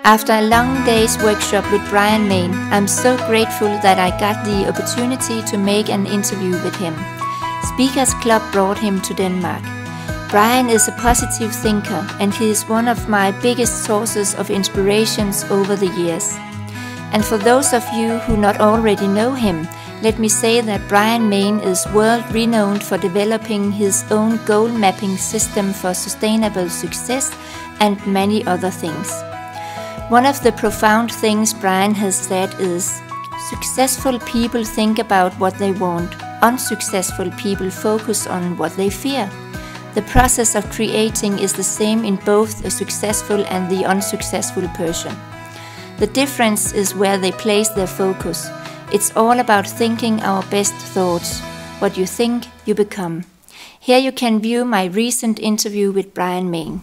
After a long day's workshop with Mayne, I'm so grateful that I got the opportunity to make an interview with him. Speakers Club brought him to Denmark. Brian is a positive thinker, and he is one of my biggest sources of inspirations over the years. And for those of you who not already know him, let me say that Mayne is world-renowned for developing his own goal mapping system for sustainable success and many other things. One of the profound things Brian has said is, successful people think about what they want, unsuccessful people focus on what they fear. The process of creating is the same in both a successful and the unsuccessful person. The difference is where they place their focus. It's all about thinking our best thoughts. What you think, you become. Here you can view my recent interview with Mayne.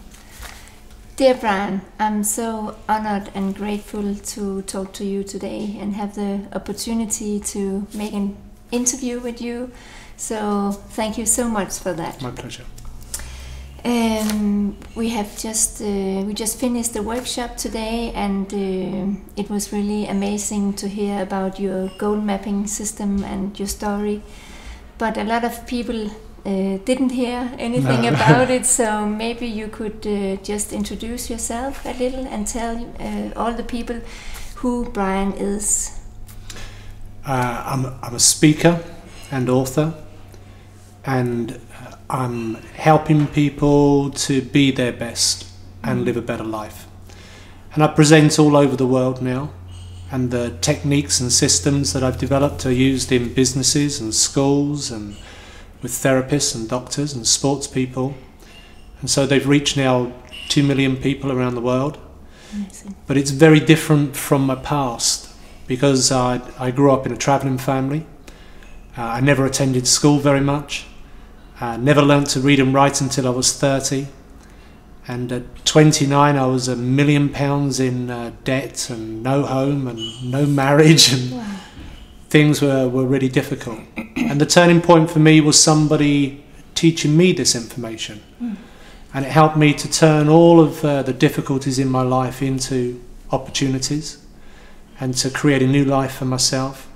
Dear Brian, I'm so honored and grateful to talk to you today and have the opportunity to make an interview with you. So thank you so much for that. My pleasure. We just finished the workshop today, and it was really amazing to hear about your goal mapping system and your story. But a lot of people didn't hear anything about it, so maybe you could just introduce yourself a little and tell all the people who Brian is. I'm a speaker and author, and I'm helping people to be their best and live a better life. And I present all over the world now, and the techniques and systems that I've developed are used in businesses and schools and with therapists and doctors and sports people. And so they've reached now 2 million people around the world. Amazing. But it's very different from my past, because I grew up in a travelling family. I never attended school very much. Never learnt to read and write until I was 30, and at 29 I was £1 million in debt and no home and no marriage, and wow. Things were really difficult. And the turning point for me was somebody teaching me this information, and it helped me to turn all of the difficulties in my life into opportunities and to create a new life for myself.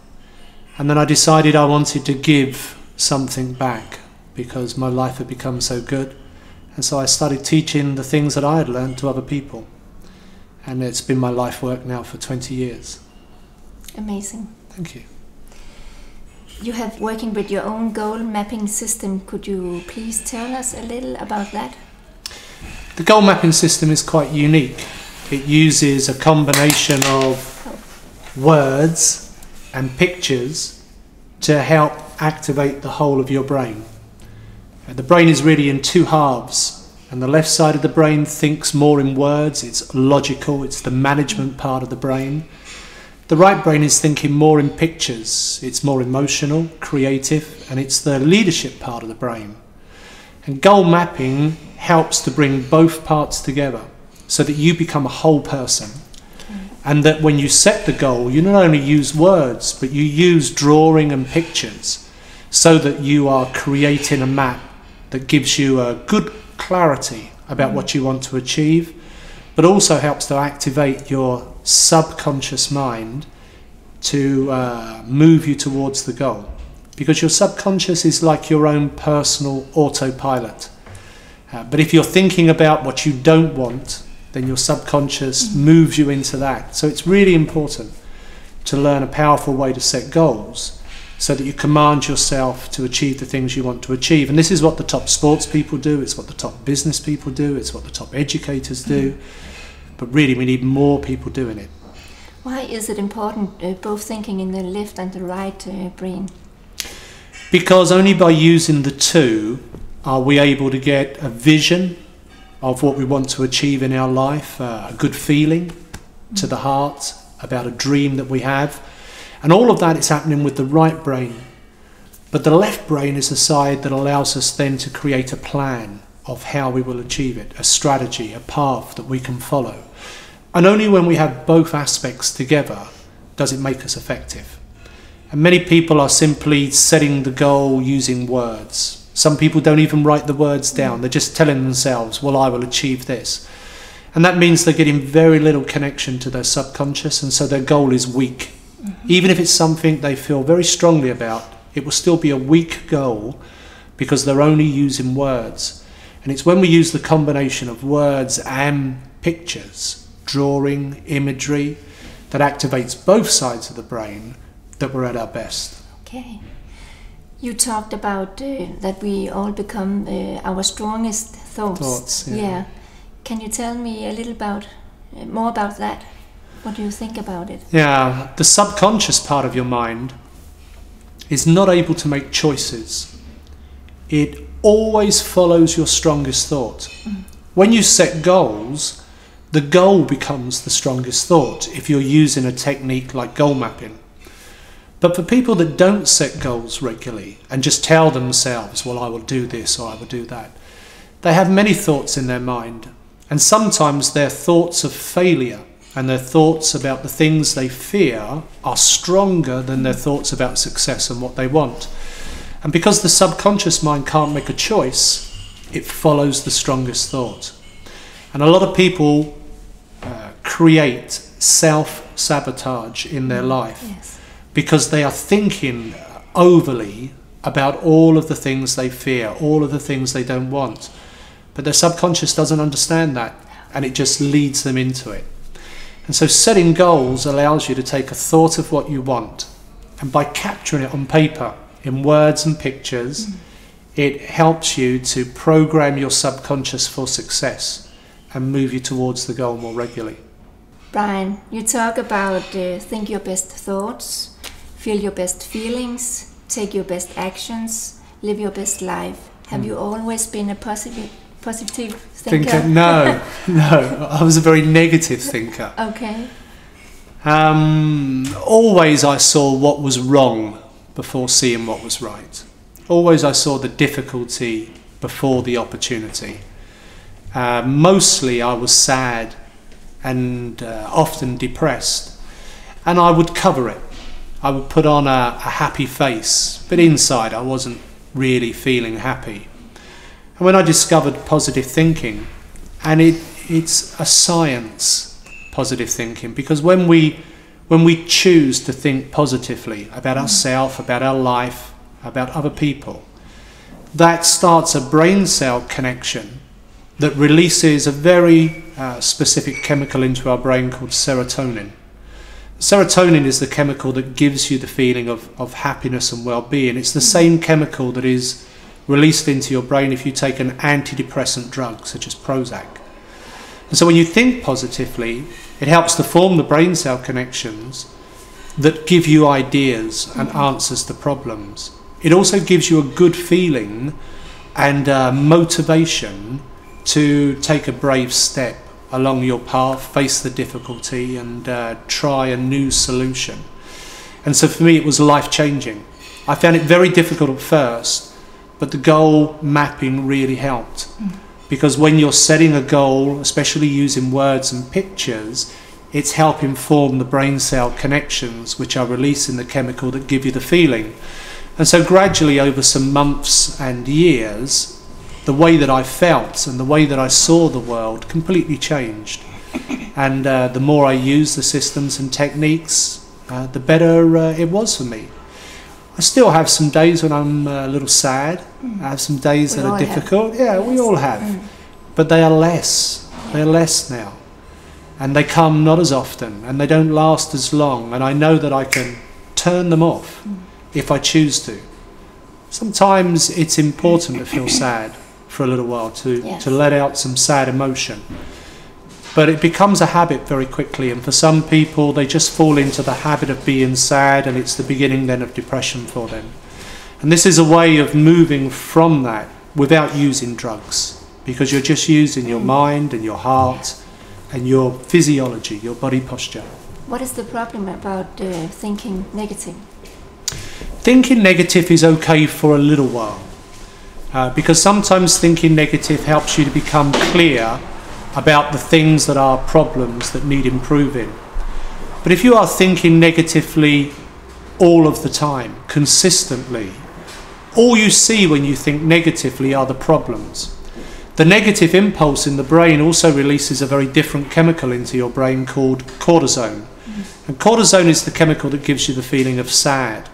And then I decided I wanted to give something back, because my life had become so good. And so I started teaching the things that I had learned to other people. And it's been my life work now for 20 years. Amazing. Thank you. You have working with your own goal mapping system. Could you please tell us a little about that? The goal mapping system is quite unique. It uses a combination of words and pictures to help activate the whole of your brain. The brain is really in two halves, and the left side of the brain thinks more in words, it's logical, it's the management part of the brain. The right brain is thinking more in pictures, it's more emotional, creative, and it's the leadership part of the brain. And goal mapping helps to bring both parts together so that you become a whole person. And that when you set the goal, you not only use words, but you use drawing and pictures so that you are creating a map that gives you a good clarity about what you want to achieve, but also helps to activate your subconscious mind to move you towards the goal. Because your subconscious is like your own personal autopilot. But if you're thinking about what you don't want, then your subconscious moves you into that. So it's really important to learn a powerful way to set goals, so that you command yourself to achieve the things you want to achieve. And this is what the top sports people do, it's what the top business people do, it's what the top educators do. But really we need more people doing it. Why is it important, both thinking in the left and the right brain? Because only by using the two are we able to get a vision of what we want to achieve in our life, a good feeling to the heart about a dream that we have. And all of that is happening with the right brain. But the left brain is the side that allows us then to create a plan of how we will achieve it, a strategy, a path that we can follow. And only when we have both aspects together does it make us effective. And many people are simply setting the goal using words. Some people don't even write the words down. They're just telling themselves, well, I will achieve this. And that means they're getting very little connection to their subconscious, and so their goal is weak. Even if it's something they feel very strongly about, it will still be a weak goal because they're only using words. And it's when we use the combination of words and pictures, drawing, imagery, that activates both sides of the brain, that we're at our best. Okay. You talked about that we all become our strongest thoughts. Yeah. Can you tell me a little more about that? What do you think about it? Yeah, the subconscious part of your mind is not able to make choices. It always follows your strongest thought. When you set goals, the goal becomes the strongest thought if you're using a technique like goal mapping. But for people that don't set goals regularly and just tell themselves, well, I will do this or I will do that, they have many thoughts in their mind. And sometimes their thoughts of failure and their thoughts about the things they fear are stronger than their thoughts about success and what they want. And because the subconscious mind can't make a choice, it follows the strongest thought. And a lot of people create self-sabotage in their life because they are thinking overly about all of the things they fear, all of the things they don't want. But their subconscious doesn't understand that, and it just leads them into it. And so setting goals allows you to take a thought of what you want, and by capturing it on paper, in words and pictures, it helps you to program your subconscious for success and move you towards the goal more regularly. Brian, you talk about think your best thoughts, feel your best feelings, take your best actions, live your best life. Have you always been a positive thinker? No, I was a very negative thinker. Okay. Always I saw what was wrong before seeing what was right. Always I saw the difficulty before the opportunity. Mostly I was sad and often depressed, and I would cover it. I would put on a happy face, but inside I wasn't really feeling happy. And when I discovered positive thinking, and it's a science, positive thinking, because when we choose to think positively about ourselves, about our life, about other people, that starts a brain cell connection that releases a very specific chemical into our brain called serotonin. Serotonin is the chemical that gives you the feeling of happiness and well-being. It's the same chemical that is released into your brain if you take an antidepressant drug such as Prozac. And so when you think positively, it helps to form the brain cell connections that give you ideas and answers to problems. It also gives you a good feeling and motivation to take a brave step along your path, face the difficulty, and try a new solution. And so for me it was life-changing. I found it very difficult at first, but the goal mapping really helped. Because when you're setting a goal, especially using words and pictures, it's helping form the brain cell connections which are releasing the chemical that give you the feeling. And so gradually over some months and years, the way that I felt and the way that I saw the world completely changed. And the more I used the systems and techniques, the better it was for me. I still have some days when I'm a little sad. I have some days that are difficult. Yeah, we all have. But they are less. They're less now. And they come not as often, and they don't last as long. And I know that I can turn them off if I choose to. Sometimes it's important to feel sad for a little while, to let out some sad emotion. But it becomes a habit very quickly, and for some people they just fall into the habit of being sad, and it's the beginning then of depression for them. And this is a way of moving from that without using drugs, because you're just using your mind and your heart and your physiology, your body posture. What is the problem about thinking negative? Thinking negative is okay for a little while, because sometimes thinking negative helps you to become clear about the things that are problems that need improving. But if you are thinking negatively all of the time, consistently, all you see when you think negatively are the problems. The negative impulse in the brain also releases a very different chemical into your brain called cortisone. And cortisone is the chemical that gives you the feeling of sad.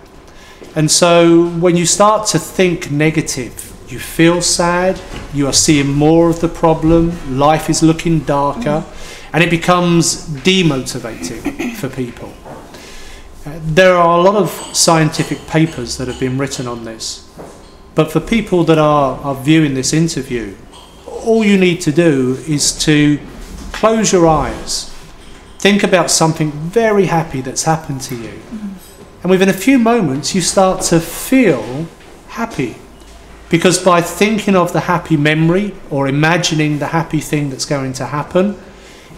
And so when you start to think negative, you feel sad, you are seeing more of the problem, life is looking darker, and it becomes demotivating for people. There are a lot of scientific papers that have been written on this, but for people that are viewing this interview, all you need to do is to close your eyes, think about something very happy that's happened to you, and within a few moments you start to feel happy, because by thinking of the happy memory or imagining the happy thing that's going to happen,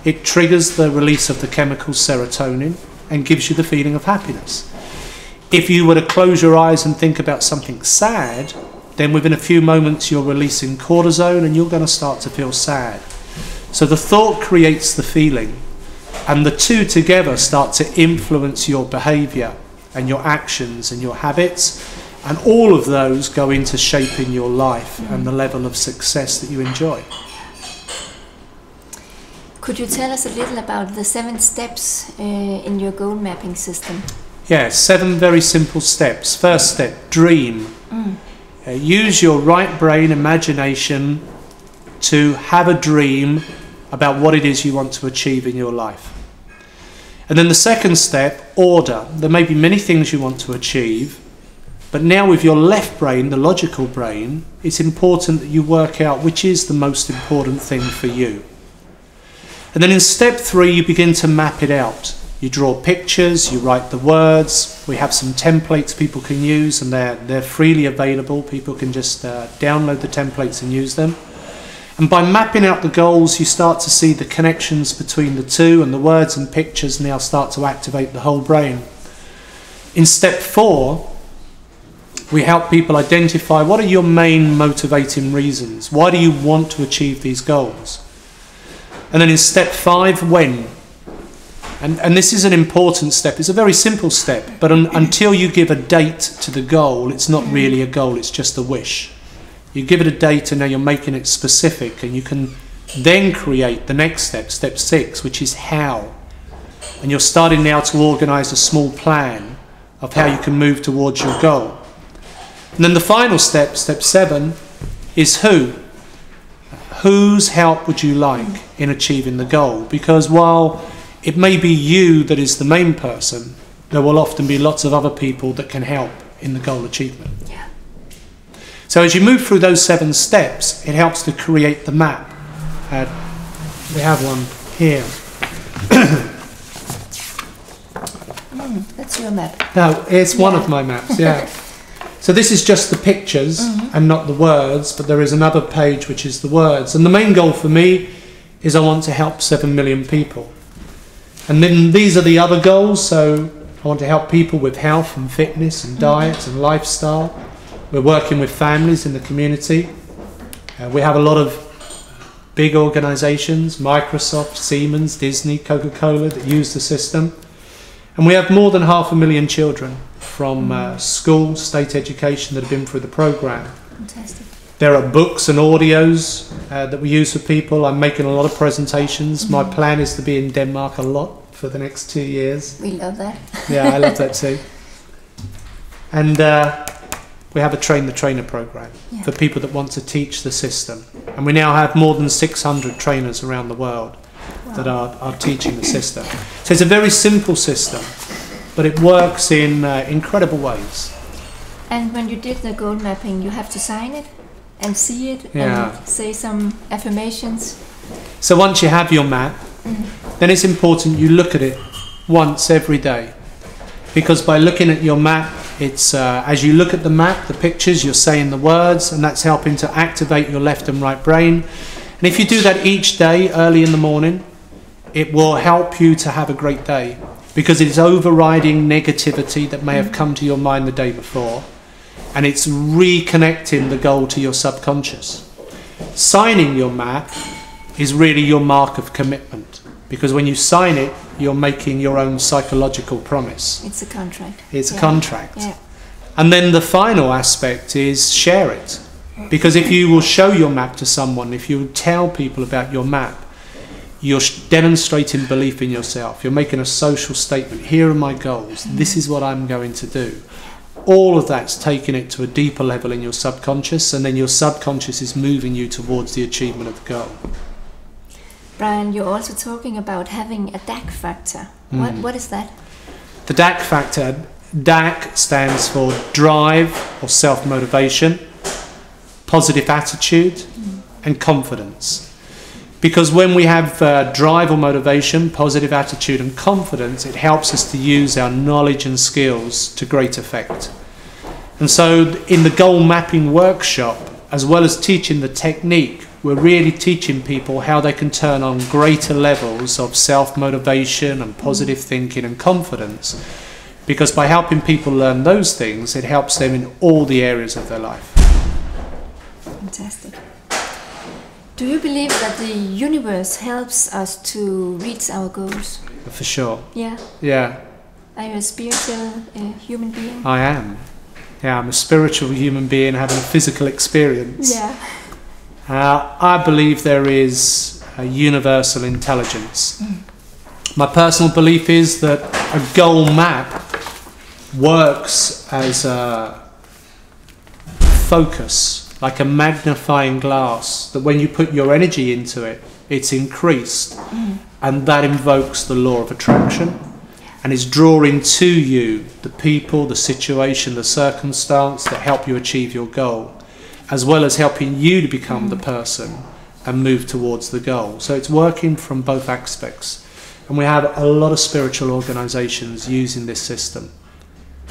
it triggers the release of the chemical serotonin and gives you the feeling of happiness. If you were to close your eyes and think about something sad, then within a few moments you're releasing cortisone and you're going to start to feel sad. So the thought creates the feeling, and the two together start to influence your behaviour and your actions and your habits, and all of those go into shaping your life and the level of success that you enjoy. Could you tell us a little about the 7 steps in your goal mapping system? Yeah, 7 very simple steps. First step, dream. Use your right brain imagination to have a dream about what it is you want to achieve in your life. And then the second step, order. There may be many things you want to achieve, but now with your left brain, the logical brain, it's important that you work out which is the most important thing for you. And then in step 3, you begin to map it out. You draw pictures, you write the words. We have some templates people can use, and they're freely available. People can just download the templates and use them. And by mapping out the goals, you start to see the connections between the two, and the words and pictures now start to activate the whole brain. In step 4, we help people identify what are your main motivating reasons. Why do you want to achieve these goals? And then in step 5, when. And this is an important step. It's a very simple step, but until you give a date to the goal, it's not really a goal, it's just a wish. You give it a date and now you're making it specific, and you can then create the next step, step 6, which is how. And you're starting now to organise a small plan of how you can move towards your goal. And then the final step, step 7, is who. Whose help would you like in achieving the goal? Because while it may be you that is the main person, there will often be lots of other people that can help in the goal achievement. Yeah. So as you move through those 7 steps, it helps to create the map. We have one here. That's your map. No, it's one of my maps, yeah. So this is just the pictures and not the words, but there is another page which is the words. And the main goal for me is I want to help 7 million people. And then these are the other goals. So I want to help people with health and fitness and diet and lifestyle. We're working with families in the community. We have a lot of big organisations, Microsoft, Siemens, Disney, Coca-Cola, that use the system. And we have more than 500,000 children from school, state education that have been through the programme. Fantastic. There are books and audios that we use for people. I'm making a lot of presentations. My plan is to be in Denmark a lot for the next 2 years. We love that. Yeah, I love that too. And we have a Train the Trainer programme for people that want to teach the system. And we now have more than 600 trainers around the world that are teaching the system. So it's a very simple system, but it works in incredible ways. And when you did the goal mapping, you have to sign it and see it Yeah. and say some affirmations. So once you have your map, then it's important you look at it once every day. Because by looking at your map, it's as you look at the map, the pictures, you're saying the words, and that's helping to activate your left and right brain. And if you do that each day, early in the morning, it will help you to have a great day. Because it's overriding negativity that may have come to your mind the day before. And it's reconnecting the goal to your subconscious. Signing your map is really your mark of commitment. Because when you sign it, you're making your own psychological promise. It's a contract. It's a contract. Yeah. And then the final aspect is share it. Because if you will show your map to someone, if you tell people about your map, you're demonstrating belief in yourself. You're making a social statement. Here are my goals. This is what I'm going to do. All of that's taking it to a deeper level in your subconscious, and then your subconscious is moving you towards the achievement of the goal. Brian, you're also talking about having a DAC-factor. What is that? The DAC-factor, DAC stands for drive or self-motivation, positive attitude, and confidence. Because when we have drive or motivation, positive attitude and confidence, it helps us to use our knowledge and skills to great effect. And so in the goal mapping workshop, as well as teaching the technique, we're really teaching people how they can turn on greater levels of self-motivation and positive thinking and confidence. Because by helping people learn those things, it helps them in all the areas of their life. Fantastic. Do you believe that the universe helps us to reach our goals? For sure. Yeah. Yeah. Are you a spiritual human being? I am. Yeah, I'm a spiritual human being having a physical experience. Yeah. I believe there is a universal intelligence. My personal belief is that a goal map works as a focus, like a magnifying glass, that when you put your energy into it, it's increased, and that invokes the law of attraction, and is drawing to you the people, the situation, the circumstance that help you achieve your goal, as well as helping you to become the person and move towards the goal. So it's working from both aspects, and we have a lot of spiritual organisations using this system.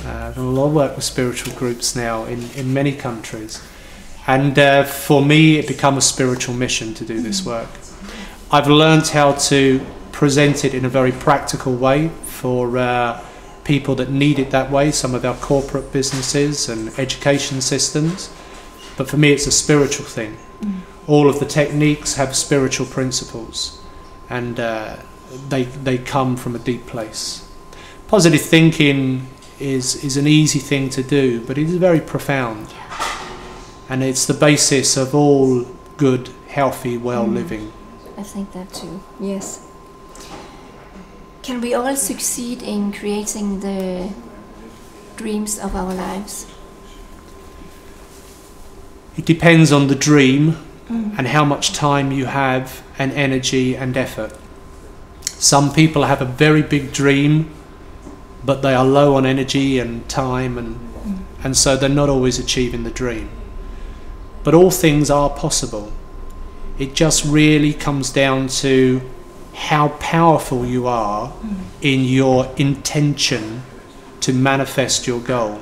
A lot of work with spiritual groups now in many countries. And for me, it became a spiritual mission to do this work. I've learned how to present it in a very practical way for people that need it that way, some of our corporate businesses and education systems. But for me, it's a spiritual thing. All of the techniques have spiritual principles, and they come from a deep place. Positive thinking is an easy thing to do, but it is very profound. And it's the basis of all good, healthy, well living. I think that too, yes. Can we all succeed in creating the dreams of our lives? It depends on the dream and how much time you have and energy and effort. Some people have a very big dream, but they are low on energy and time, and so they're not always achieving the dream. But all things are possible. It just really comes down to how powerful you are in your intention to manifest your goal.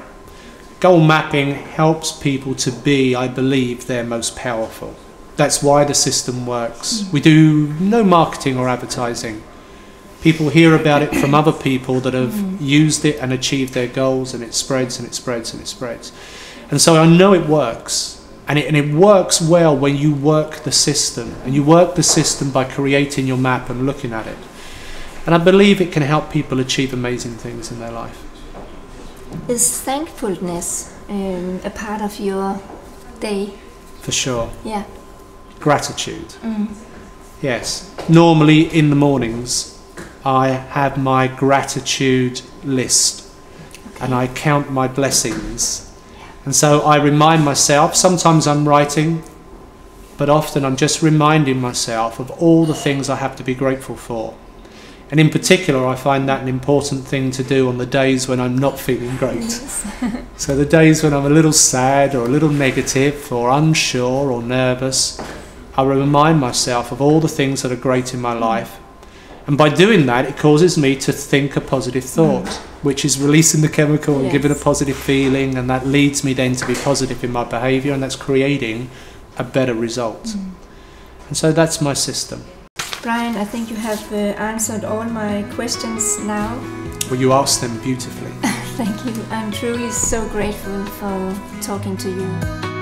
Goal mapping helps people to be, I believe, their most powerful. That's why the system works. We do no marketing or advertising. People hear about it from other people that have used it and achieved their goals, and it spreads and it spreads and it spreads. And so I know it works. And it works well when you work the system. And you work the system by creating your map and looking at it. And I believe it can help people achieve amazing things in their life. Is thankfulness a part of your day? For sure. Yeah. Gratitude. Yes. Normally in the mornings I have my gratitude list. Okay. And I count my blessings. And so I remind myself, sometimes I'm writing, but often I'm just reminding myself of all the things I have to be grateful for. And in particular, I find that an important thing to do on the days when I'm not feeling great. Yes. So the days when I'm a little sad or a little negative or unsure or nervous, I remind myself of all the things that are great in my life. And by doing that, it causes me to think a positive thought, which is releasing the chemical and giving a positive feeling, and that leads me then to be positive in my behaviour, and that's creating a better result. And so that's my system. Brian, I think you have answered all my questions now. Well, you asked them beautifully. Thank you. I'm truly so grateful for talking to you.